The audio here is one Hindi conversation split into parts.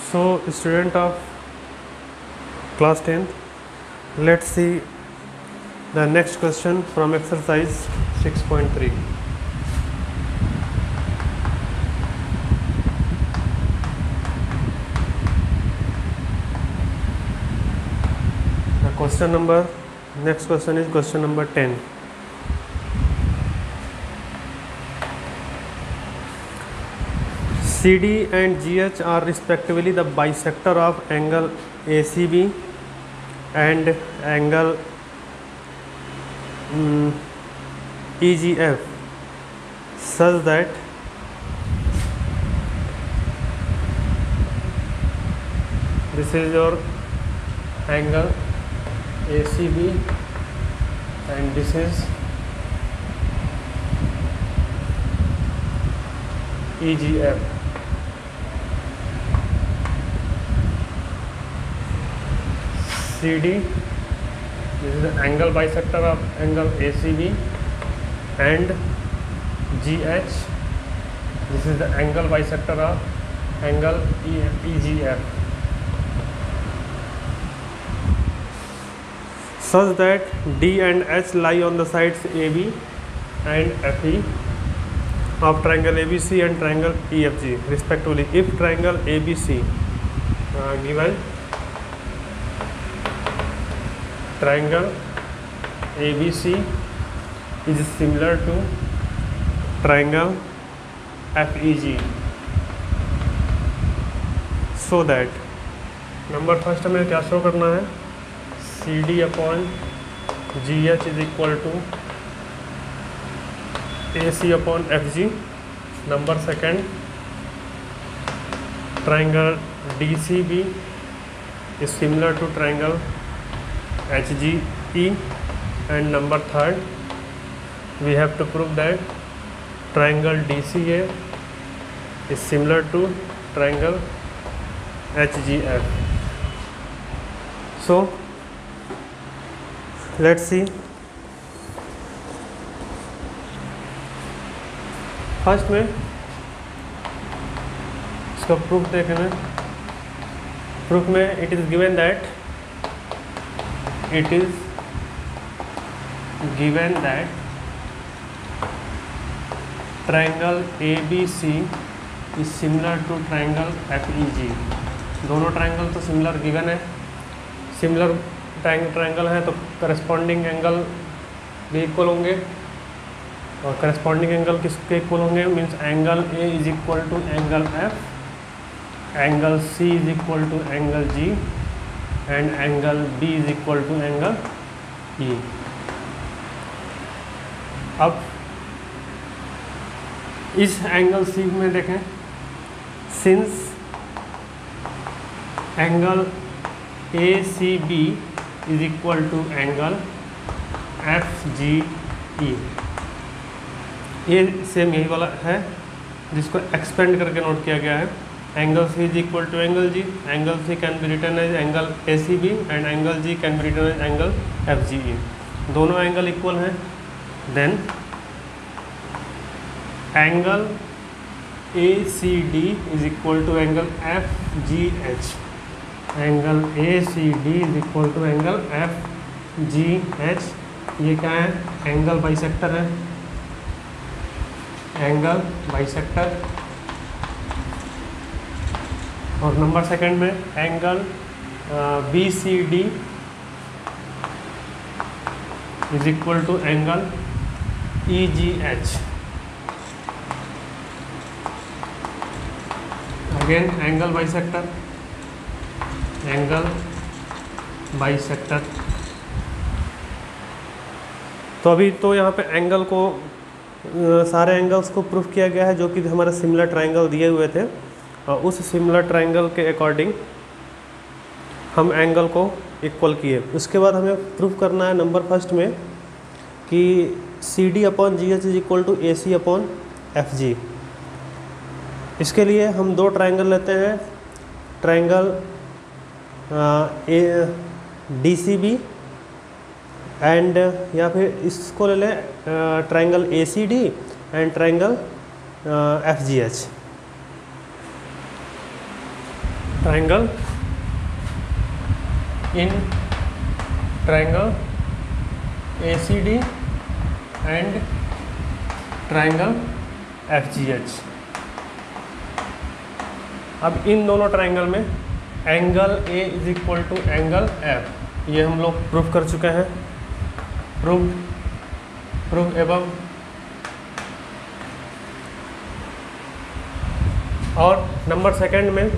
So student of class 10th, let's see the next question from exercise 6.3. Next question is question number 10. CD and GH are respectively the bisector of angle ACB and angle EGF such that this is your angle ACB and this is EGF. CD, this is the angle bisector of angle ACB, and GH, this is the angle bisector of angle EGF, such that D and H lie on the sides AB and FE of triangle ABC and triangle EFG respectively. If triangle ABC given triangle ABC is similar to triangle FEG, so that number first हमें क्या शो करना है, CD upon GH is equal to AC upon FG. Number second triangle DCB is similar to triangle HGE, and number third we have to prove that triangle DCA is similar to triangle HGF. So let's see. First में इसका प्रूफ देखें. प्रूफ में it is given that triangle ABC is similar to triangle FEG. दोनों ट्रायंगल तो सिमिलर गिवन है, सिमिलर ट्रायंगल है तो करस्पॉन्डिंग एंगल भी इक्वल होंगे, और करस्पॉन्डिंग एंगल किसके इक्वल होंगे, means angle A is equal to angle F, angle C is equal to angle G and angle B is equal to angle E. अब इस एंगल C में देखें, since angle ACB is equal to angle FGE, ये सेम यही वाला है जिसको एक्सपेंड करके नोट किया गया है. Angle C is equal to angle G, angle C can be written as angle ACB and angle G can be written as angle FGE. दोनों एंगल इक्वल हैं. Then angle ACD is equal to angle FGH, angle ACD is equal to angle FGH. ये क्या है, एंगल बाइसेक्टर है, एंगल बाइसेक्टर. और नंबर सेकंड में angle BCD is equal to angle EGH. Again angle bisector, angle bisector. तो अभी तो यहाँ पे एंगल को सारे एंगल्स को प्रूफ किया गया है जो कि हमारे सिमिलर ट्रायंगल दिए हुए थे, और उस सिमिलर ट्रायंगल के अकॉर्डिंग हम एंगल को इक्वल किए. उसके बाद हमें प्रूफ करना है नंबर फर्स्ट में कि CD upon GH is equal to AC upon FG. इसके लिए हम दो ट्रायंगल लेते हैं, ट्रायंगल DCB एंड या फिर इसको ले लें triangle ACD and triangle FGH. Triangle in triangle ACD and triangle FGH। अब इन दोनों ट्राइंगल में angle A is equal to angle F, ये हम लोग प्रूफ कर चुके हैं। Proof above. और नंबर सेकंड में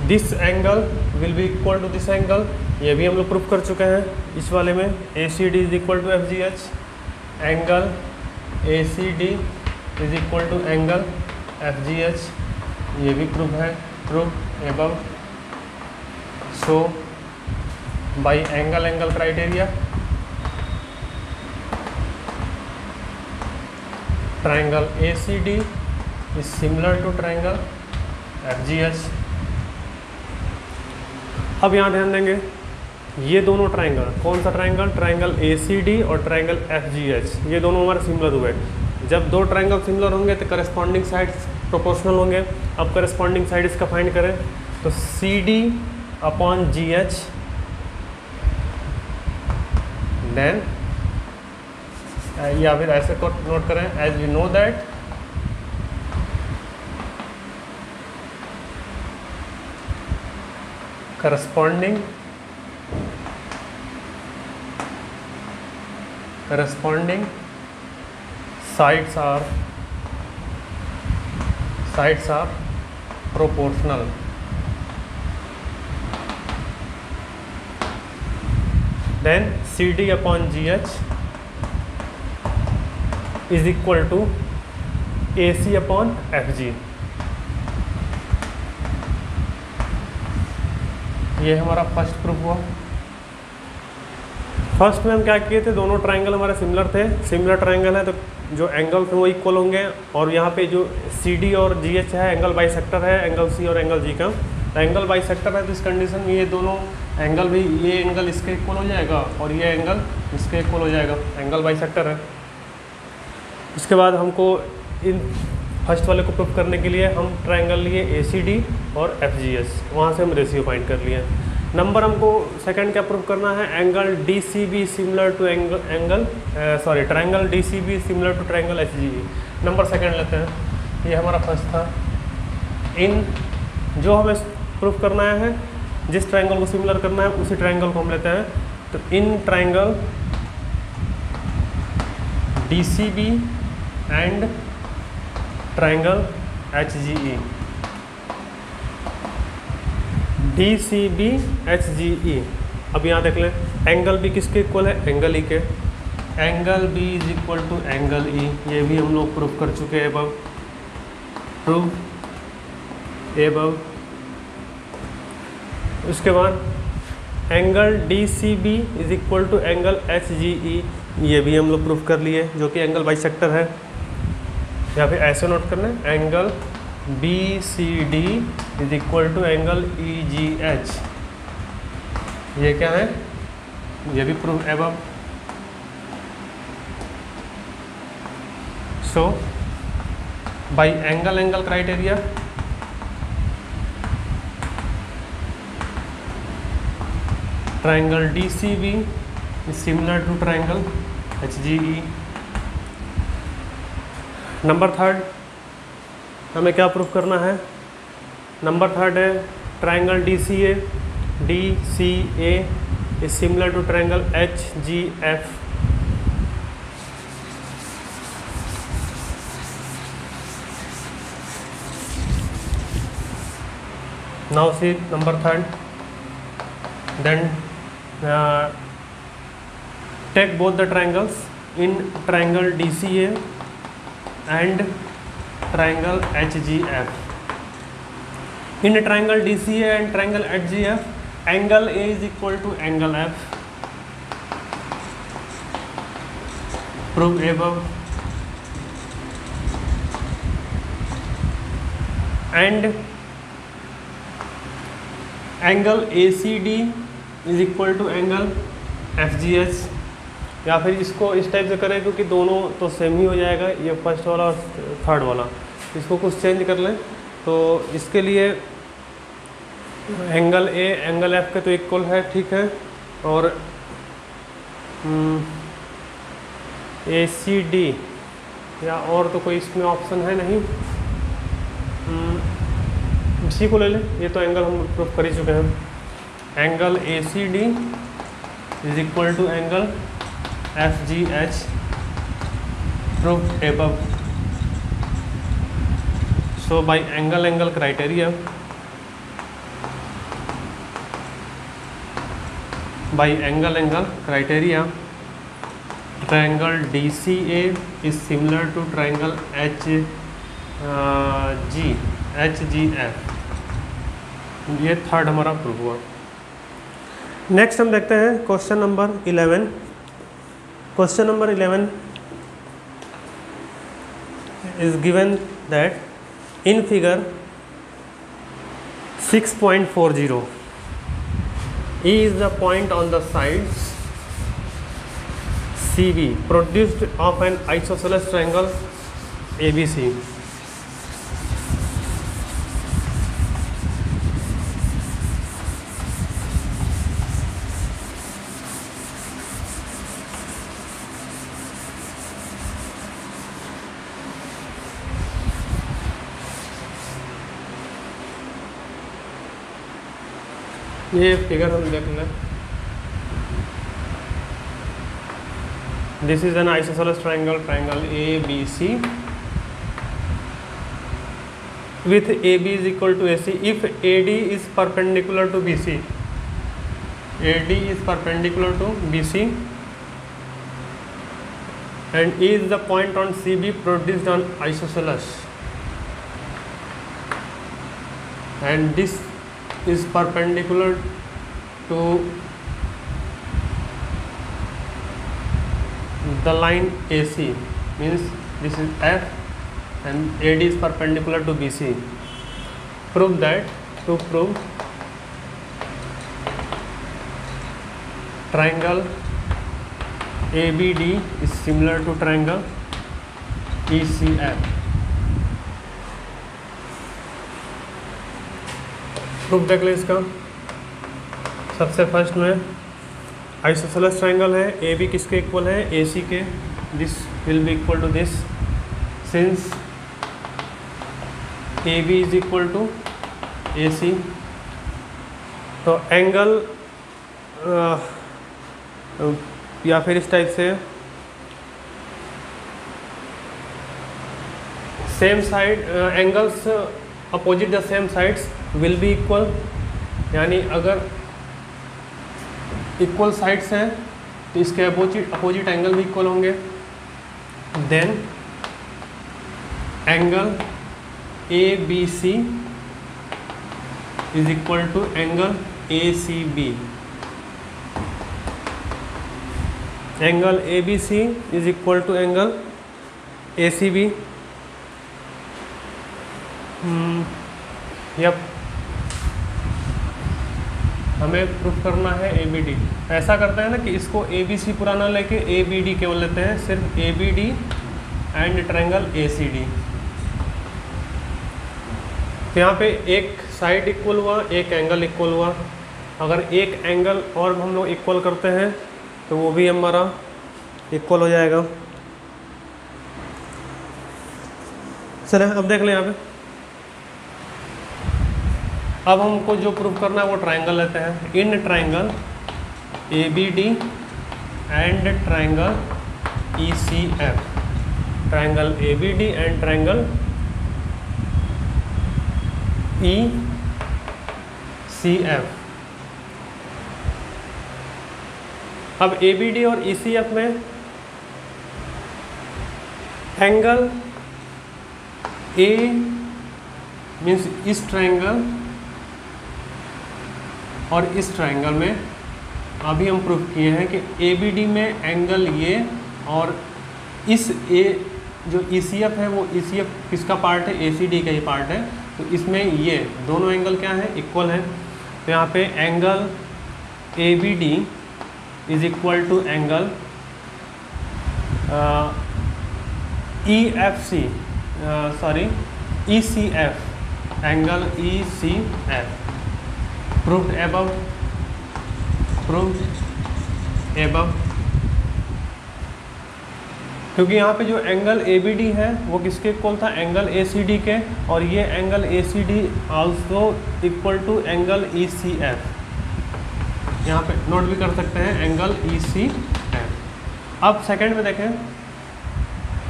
this angle will be equal to this angle, ये भी हम लोग प्रूफ कर चुके हैं इस वाले में। ACD is equal to FGH, angle ACD is equal to angle FGH, ये भी प्रूफ है। Proof above. So by angle criteria triangle ACD is similar to triangle FGH। अब यहाँ ध्यान देंगे, ये दोनों ट्राइंगल, कौन सा ट्राइंगल, ट्राइंगल ACD और ट्राइंगल FGH, ये दोनों हमारे सिमिलर हुए। जब दो ट्राइंगल सिमिलर होंगे तो करस्पॉन्डिंग साइड्स प्रोपोर्शनल होंगे। अब करस्पॉन्डिंग साइड इसका फाइंड करें तो CD अपॉन GH, देन या फिर ऐसे नोट करें, as we know that corresponding sides are proportional. Then CD upon GH is equal to AC upon FG। ये हमारा फर्स्ट प्रूफ हुआ। फर्स्ट में हम क्या किए थे, दोनों ट्राइंगल हमारे सिमिलर थे। सिमिलर ट्राइंगल है तो जो एंगल थे वो इक्वल होंगे, और यहाँ पे जो CD और GH है एंगल बाइसेक्टर है, एंगल C और एंगल G का। तो एंगल बाइसेक्टर है तो इस कंडीशन में ये दोनों एंगल भी, ये एंगल इसके इक्वल हो जाएगा और ये एंगल इसके इक्वल हो जाएगा, एंगल बाइसेक्टर है। उसके बाद हमको इन फर्स्ट वाले को प्रूफ करने के लिए हम ट्राइंगल लिए ACD और FGH, वहाँ से हम रेशियो फाइंड कर लिए। नंबर हमको सेकंड क्या प्रूफ करना है, angle DCB similar to triangle DCB similar to triangle HGE। Number second लेते हैं, ये हमारा फर्स्ट था। इन जो हमें प्रूफ करना है, जिस ट्राइंगल को सिमिलर करना है उसी ट्राइंगल को हम लेते हैं। तो in triangle DCB and triangle HGE, DCB HGE। अब यहाँ देख लें, एंगल B किसके इक्वल है, एंगल E के। Angle B is equal to angle E, ये भी हम लोग प्रूफ कर चुके हैं एबव। Proof above. उसके बाद angle DCB is equal to angle HGE, ये भी हम लोग प्रूफ कर लिए, जो कि एंगल बाइसेक्टर है। या फिर ऐसे नोट कर लें, angle BCD is equal to angle EGH, ये क्या है, ये भी proof above. So by angle criteria triangle DCB is similar to triangle HGE। Number third हमें क्या प्रूफ करना है, नंबर थर्ड है triangle DCA is similar to triangle HGF। Now see number third, then take both the triangles in triangle DCA and triangle HGF. In a triangle DCA and triangle HGF, angle A is equal to angle F. Prove above. And angle ACD is equal to angle FGH। या फिर इसको इस टाइप से करें, क्योंकि दोनों तो सेम ही हो जाएगा, ये फर्स्ट वाला और थर्ड वाला। इसको कुछ चेंज कर लें, तो इसके लिए एंगल ए एंगल एफ के तो इक्वल है, ठीक है, और ए सी डी या और तो कोई इसमें ऑप्शन है नहीं, इसी को ले लें, ये तो एंगल हम प्रूफ कर ही चुके हैं। Angle A C D is equal to angle F G H proof above. So by angle criteria, by angle criteria, triangle DCA is similar to triangle HGF। ये थर्ड हमारा प्रूफ हुआ। नेक्स्ट हम देखते हैं question number 11। Question number 11 is given that in figure 6.40 E is the point on the sides CB produced of an isosceles triangle ABC। ये फिगर हम देख लें। This is an isosceles triangle, triangle A B C with A B is equal to A C if A D is perpendicular to B C. A D is perpendicular to B C and E is the point on CB produced on isosceles, and this is perpendicular to the line AC, means this is F and AD is perpendicular to BC. Prove that, to prove triangle ABD is similar to triangle ECF। Proof देख लें इसका। सबसे फर्स्ट में आइसोसेलेस ट्रायंगल है, ए बी किसके इक्वल है, ए सी के। This will be equal to this since A B is equal to A C. तो एंगल या फिर इस टाइप से same side angles opposite the same sides will be equal, यानी अगर इक्वल साइड्स हैं तो इसके अपोजिट एंगल भी इक्वल होंगे। Then angle A B C is equal to angle A C B. Angle A B C is equal to angle A C B. Yup, हमें प्रूफ करना है ए बी डी। ऐसा करते हैं ना कि इसको ए बी सी पूरा ना लेके ए बी डी केवल लेते हैं, सिर्फ A B D and triangle A C D. तो यहाँ पे एक साइड इक्वल हुआ, एक एंगल इक्वल हुआ। अगर एक एंगल और हम लोग इक्वल करते हैं तो वो भी हमारा इक्वल हो जाएगा। चले अब देख लें यहाँ पे। अब हमको जो प्रूफ करना है वो ट्रायंगल लेते हैं। In triangle A B D and triangle E C F, triangle A B D and triangle E C F. अब ए बी डी और ई सी एफ में एंगल ए मीन्स इस ट्रायंगल और इस ट्रायंगल में अभी हम प्रूफ किए हैं कि ए बी डी में एंगल ये और इस ए जो ई सी एफ है वो ई सी एफ किसका पार्ट है, ए सी डी का ही पार्ट है। तो इसमें ये दोनों एंगल क्या है, इक्वल है। तो यहाँ पे angle A B D is equal to angle E F C, sorry E C F angle E C F. Proved above, proved above. क्योंकि यहाँ पे जो एंगल ए बी डी है वो किसके इक्वल था, एंगल ए सी डी के, और ये angle A C D also equal to angle E C F. यहाँ पे नोट भी कर सकते हैं एंगल ई सी एफ। अब सेकंड में देखें,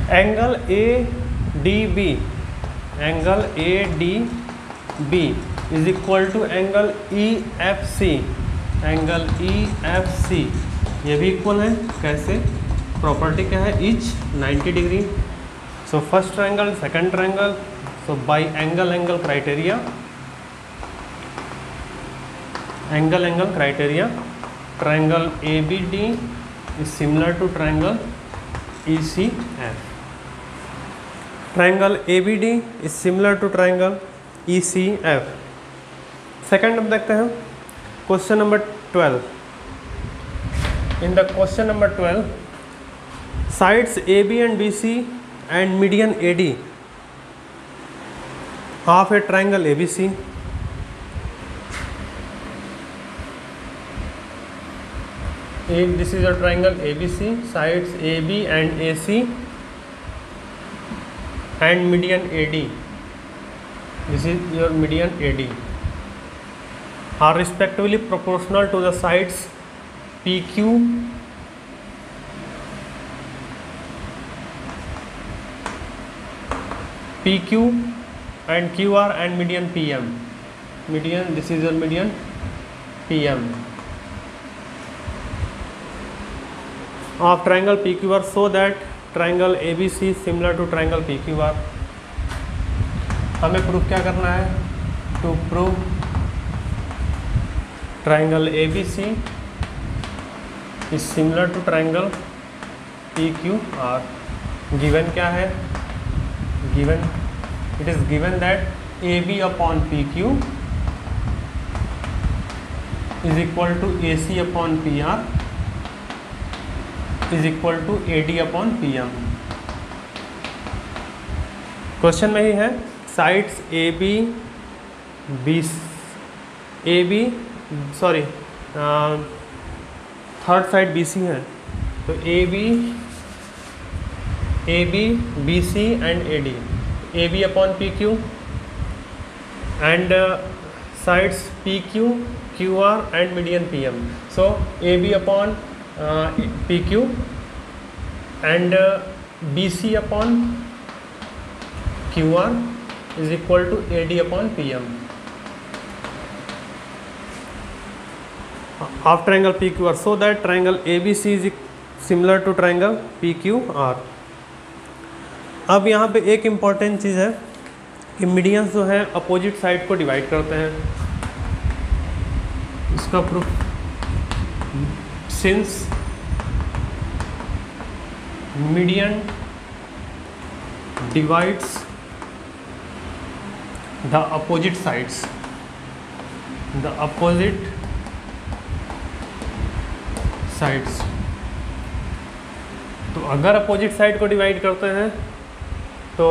angle A D B, angle A D B is equal to angle E F C, angle E F C ये भी इक्वल है। कैसे, प्रॉपर्टी क्या है, each 90 degree. So first triangle, second triangle, so by angle angle criteria, angle angle criteria, triangle A B D is similar to triangle E C F. Triangle A B D is similar to triangle E C F. Second अब देखते हैं question number 12। In the question number 12, sides AB and BC and median AD of a triangle ABC. This is a triangle ABC, sides AB and AC and median AD. This is your median AD. Are respectively proportional to the sides PQ PQ and QR and median PM. Median, this is your median PM of triangle PQR, so that triangle ABC is similar to triangle PQR. हमें प्रूफ क्या करना है, to prove triangle ABC is similar to triangle PQR. Given क्या है, given, it is given that AB upon PQ is equal to AC upon PR is equal to AD upon PM. Question में ही है, sides AB sorry third side BC है, तो AB, BC and AD, AB upon PQ and sides PQ, QR and median PM. So AB upon PQ and BC upon QR is equal to AD upon PM. Of triangle PQR, so that triangle ABC is similar to triangle PQR. अब यहाँ पे एक इम्पॉर्टेंट चीज़ है कि मीडियंस जो है अपोजिट साइड को डिवाइड करते हैं। इसका proof, since median divides the opposite sides, the opposite sides, तो अगर अपोजिट साइड को डिवाइड करते हैं तो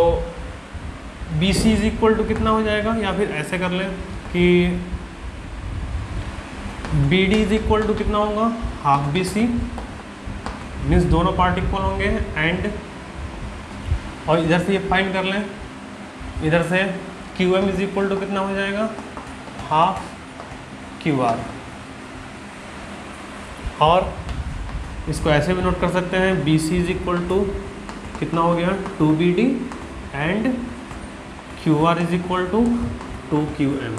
BC इज इक्वल टू कितना हो जाएगा, या फिर ऐसे कर लें कि BD इज इक्वल टू कितना होगा, हाफ BC, मीन्स दोनों पार्ट इक्वल होंगे, एंड और इधर से ये फाइंड कर लें, इधर से QM इज इक्वल टू कितना हो जाएगा, हाफ QR। और इसको ऐसे भी नोट कर सकते हैं, BC इज इक्वल टू कितना हो गया, 2BD and QR is equal to 2QM।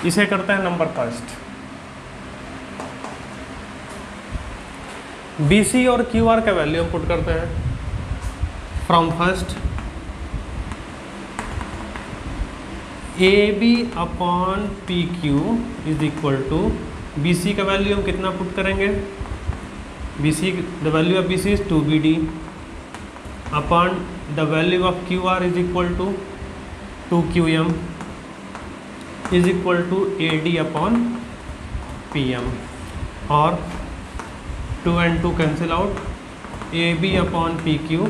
इसे करते हैं नंबर फर्स्ट। BC और QR का वैल्यू हम पुट करते हैं from first, AB upon PQ is equal to, BC का वैल्यू हम कितना पुट करेंगे, BC, the value of BC is 2BD upon the value of QR is equal to 2QM is equal to AD upon PM, और 2 and 2 cancel out, AB upon PQ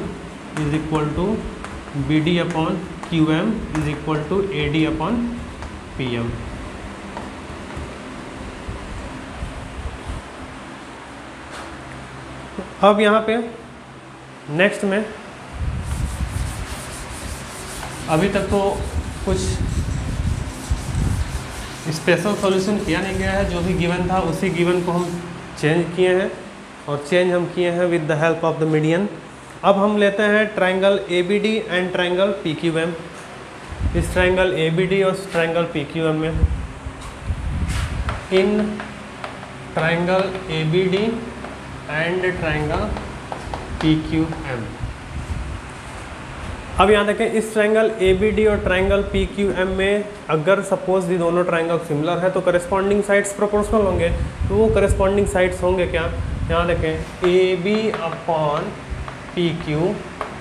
is equal to BD upon QM is equal to AD upon PM। अब यहाँ पे नेक्स्ट में अभी तक तो कुछ स्पेशल सॉल्यूशन किया नहीं गया है, जो भी गिवन था उसी गिवन को हम चेंज किए हैं, और चेंज हम किए हैं with the help of the median. अब हम लेते हैं triangle ABD and triangle PQM। इस ट्रायंगल ABD और ट्रायंगल PQM में, in triangle ABD and triangle PQM। अब यहाँ देखें, इस ट्रायंगल ABD और ट्रायंगल PQM में अगर सपोज ये दोनों ट्रायंगल सिमिलर है तो करस्पॉन्डिंग साइड्स प्रोपोर्शनल होंगे। तो वो करस्पॉन्डिंग साइड्स होंगे क्या, यहाँ देखें AB upon PQ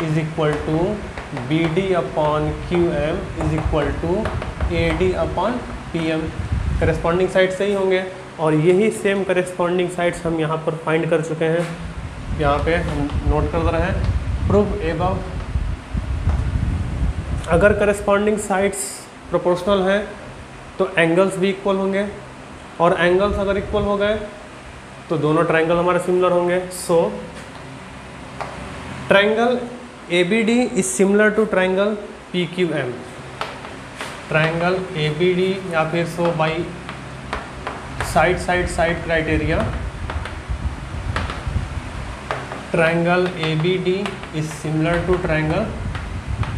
is equal to BD upon QM is equal to AD upon PM। Corresponding sides सही होंगे, और यही सेम करस्पॉन्डिंग साइड्स हम यहाँ पर फाइंड कर चुके हैं। यहाँ पे हम नोट कर रहे हैं, प्रूव एबव। अगर करस्पॉन्डिंग साइड्स प्रोपोर्शनल हैं तो एंगल्स भी इक्वल होंगे, और एंगल्स अगर इक्वल हो गए तो दोनों ट्रायंगल हमारे सिमिलर होंगे। So triangle ABD is similar to triangle PQM। Triangle ABD या फिर so by side criteria, triangle ABD is similar to triangle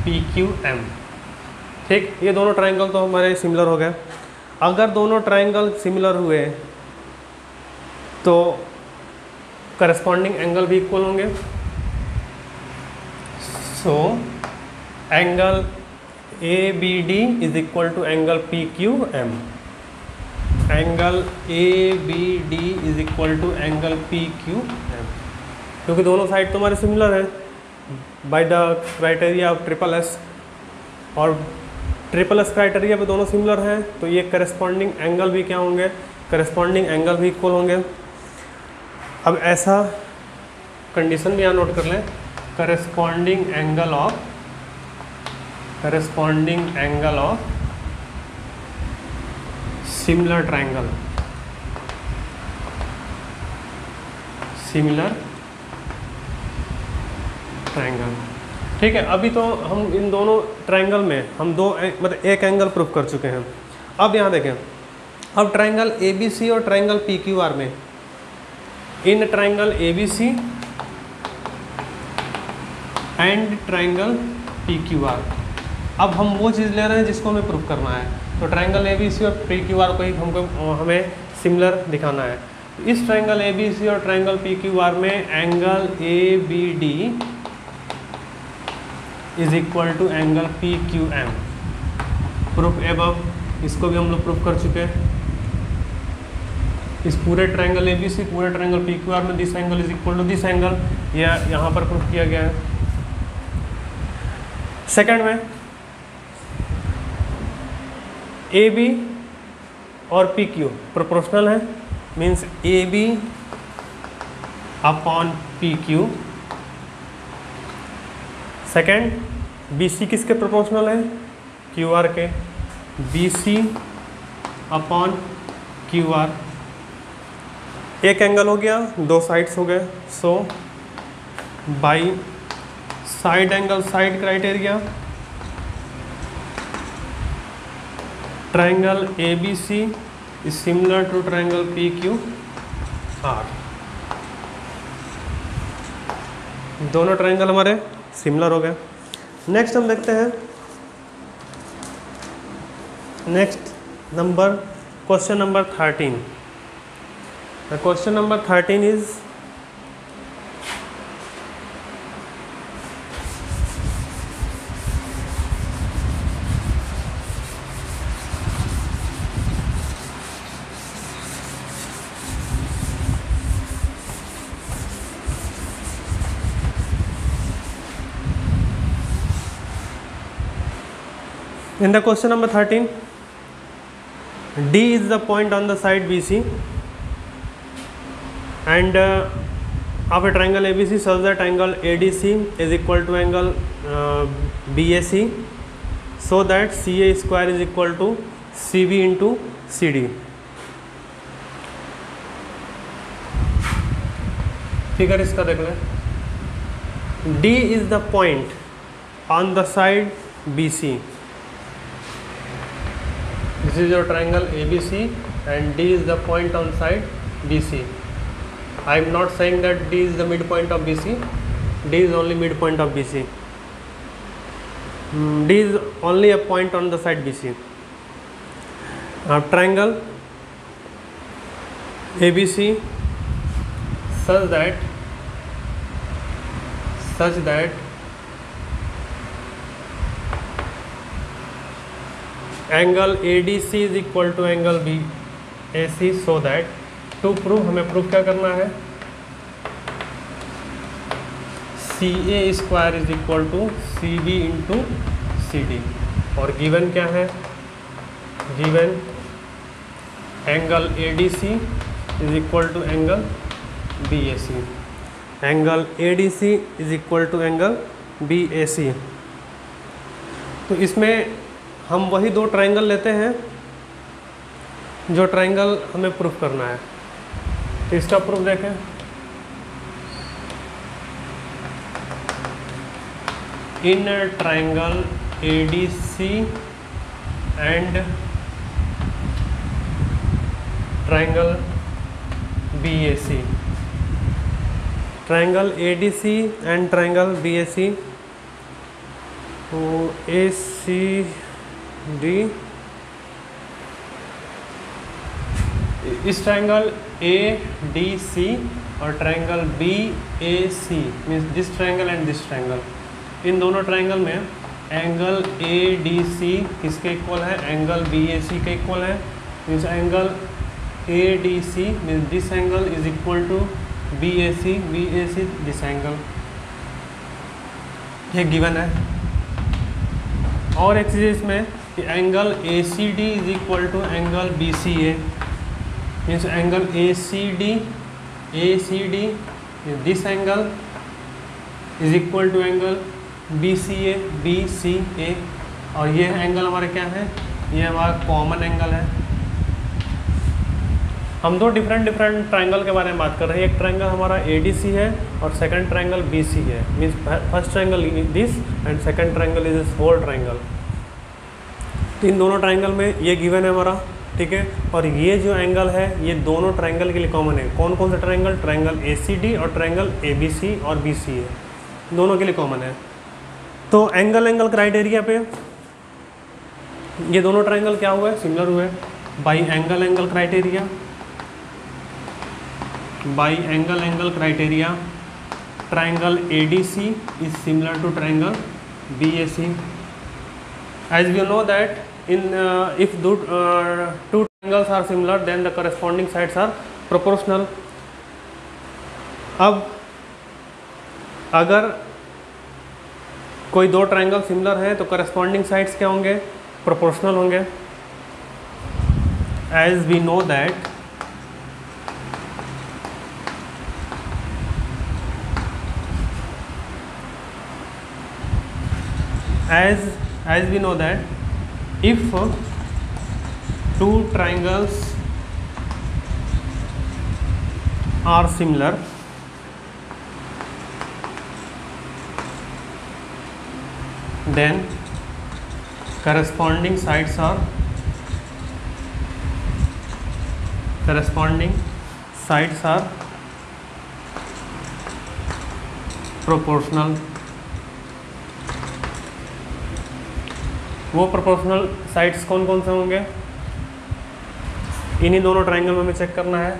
PQM। ठीक, ये दोनों ट्रायंगल तो हमारे सिमिलर हो गए। अगर दोनों ट्रायंगल सिमिलर हुए तो करस्पॉन्डिंग एंगल भी इक्वल होंगे। So angle ABD is equal to angle PQM। Angle ABD is equal to angle PQM, क्योंकि दोनों साइड तो हमारे सिमिलर हैं by the criteria of SSS, और SSS क्राइटेरिया पे दोनों सिमिलर हैं, तो ये करस्पॉन्डिंग एंगल भी क्या होंगे, करस्पॉन्डिंग एंगल भी इक्वल होंगे। अब ऐसा कंडीशन भी यहाँ नोट कर लें, corresponding angle of similar triangle, ठीक है। अभी तो हम इन दोनों ट्रायंगल में हम मतलब एक एंगल प्रूफ कर चुके हैं। अब यहाँ देखें, अब ट्रायंगल ABC और ट्रायंगल PQR में, in triangle ABC and triangle PQR, अब हम वो चीज़ ले रहे हैं जिसको हमें प्रूफ करना है। तो ट्रायंगल ABC और PQR को ही हमें सिमिलर दिखाना है। इस ट्रायंगल ABC और ट्रायंगल PQR में angle ABD is equal to angle PQM। Proof above, इसको भी हम लोग प्रूफ कर चुके हैं। इस पूरे ट्रायंगल ABC, पूरे ट्रायंगल PQR में this angle is equal to this angle, यह यहाँ पर प्रूफ किया गया है। सेकंड में AB और PQ प्रोपोर्शनल है, means AB upon PQ। Second, BC किसके प्रोपोर्शनल है, QR के, BC अपॉन QR। एक एंगल हो गया, दो साइड्स हो गए। So by side angle side criteria, triangle ABC is similar to triangle PQR। दोनों ट्रायंगल हमारे सिमिलर हो गए। नेक्स्ट हम देखते हैं, next number, question number 13। The question number 13 is in the question number 13, D is the point on the side BC and of a triangle ABC such that angle ADC is equal to angle BAC so that C A square is equal to C B into C D. Figure इसका देख लें, D is the point on the side BC. This is your triangle ABC and D is the point on side BC. I am not saying that D is the midpoint of BC. D is only midpoint of BC. D is only a point on the side BC. Triangle ABC such that angle ADC is equal to angle BAC, so that to prove हमें प्रूव क्या करना है, CA square is equal to CB into CD। और गिवन क्या है, given angle ADC is equal to angle BAC, angle ADC is equal to angle BAC। तो इसमें हम वही दो ट्रायंगल लेते हैं जो ट्रायंगल हमें प्रूफ करना है। तो इसका प्रूफ देखें, इन triangle ADC and triangle BAC, triangle ADC and triangle BAC, तो ACD, इस ट्रायंगल ADC और triangle BAC means this triangle and this triangle, इन दोनों ट्रायंगल में एंगल ADC किसके इक्वल है, एंगल BAC के इक्वल है। Means angle ADC means this angle is equal to BAC this angle, ये गिवन है। और एक चीज़ इसमें कि angle ACD is equal to angle BCA, means angle ACD this angle is equal to angle BCA, और ये एंगल हमारे क्या है, ये हमारा कॉमन एंगल है। हम दो डिफरेंट ट्रायंगल के बारे में बात कर रहे हैं। एक ट्रायंगल हमारा ADC है और सेकंड ट्रायंगल BC है। Means first triangle this and second triangle is this whole triangle. तो इन दोनों ट्रायंगल में ये गिवन है हमारा, ठीक है। और ये जो एंगल है ये दोनों ट्रायंगल के लिए कॉमन है। कौन कौन सा ट्रायंगल, ट्रायंगल ACD और ट्रायंगल ABC और BCA, दोनों के लिए कॉमन है। तो एंगल क्राइटेरिया पे ये दोनों ट्रायंगल क्या हुए, सिमिलर हुए by angle criteria. By angle criteria, triangle ADC is similar to triangle BAC. As we know that in if two triangles are similar, then the corresponding sides are proportional. अब अगर कोई दो ट्रायंगल सिमिलर है तो corresponding sides क्या होंगे, प्रोपोर्शनल होंगे। As we know that as we know that if two triangles are similar, then corresponding sides are proportional। वो प्रोपोर्शनल साइड्स कौन कौन से होंगे, इन्हीं दोनों ट्रायंगल में हमें चेक करना है।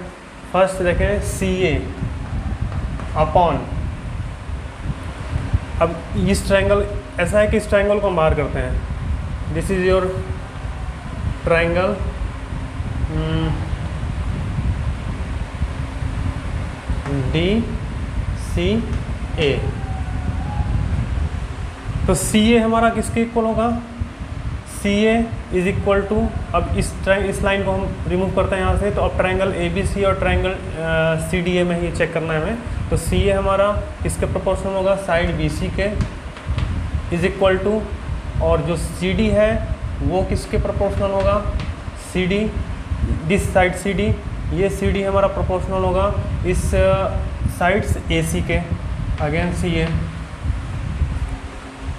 फर्स्ट देखें CA अपॉन, अब इस ट्रायंगल ऐसा है कि इस ट्रायंगल को हम बाहर करते हैं। This is your triangle DCA। तो CA हमारा किसके इक्वल होगा, CA इज इक्वल टू, अब इस लाइन को हम रिमूव करते हैं यहाँ से। तो अब ट्रायंगल ABC और ट्रायंगल CDA में ही चेक करना है हमें। तो CA हमारा किसके प्रोपोर्शनल होगा, साइड BC के, इज इक्वल टू और जो सी डी है वो किसके प्रोपोर्शनल होगा, C D, this side C D, ये सी डी हमारा प्रोपोर्शनल होगा इस साइड्स ए सी के, again C A,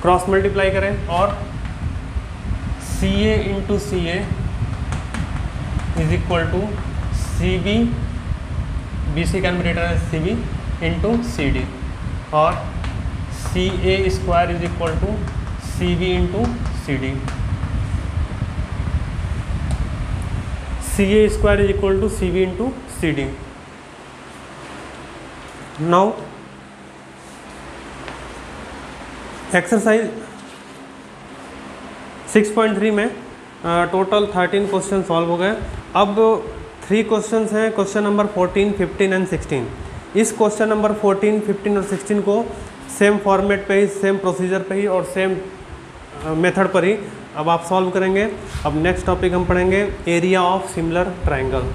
cross multiply करें और C A into C A is equal to C B, B C can be written as C B into C D, और C A square is equal to C B into C D, C A square is equal to C B into C D. Now exercise 6.3 में टोटल 13 क्वेश्चन सॉल्व हो गए। अब 3 क्वेश्चंस हैं, क्वेश्चन नंबर 14, 15 एंड 16। इस क्वेश्चन नंबर 14, 15 और 16 को सेम फॉर्मेट पे ही, सेम प्रोसीजर पे ही और सेम मेथड पर ही अब आप सॉल्व करेंगे। अब नेक्स्ट टॉपिक हम पढ़ेंगे एरिया ऑफ सिमिलर ट्राइंगल।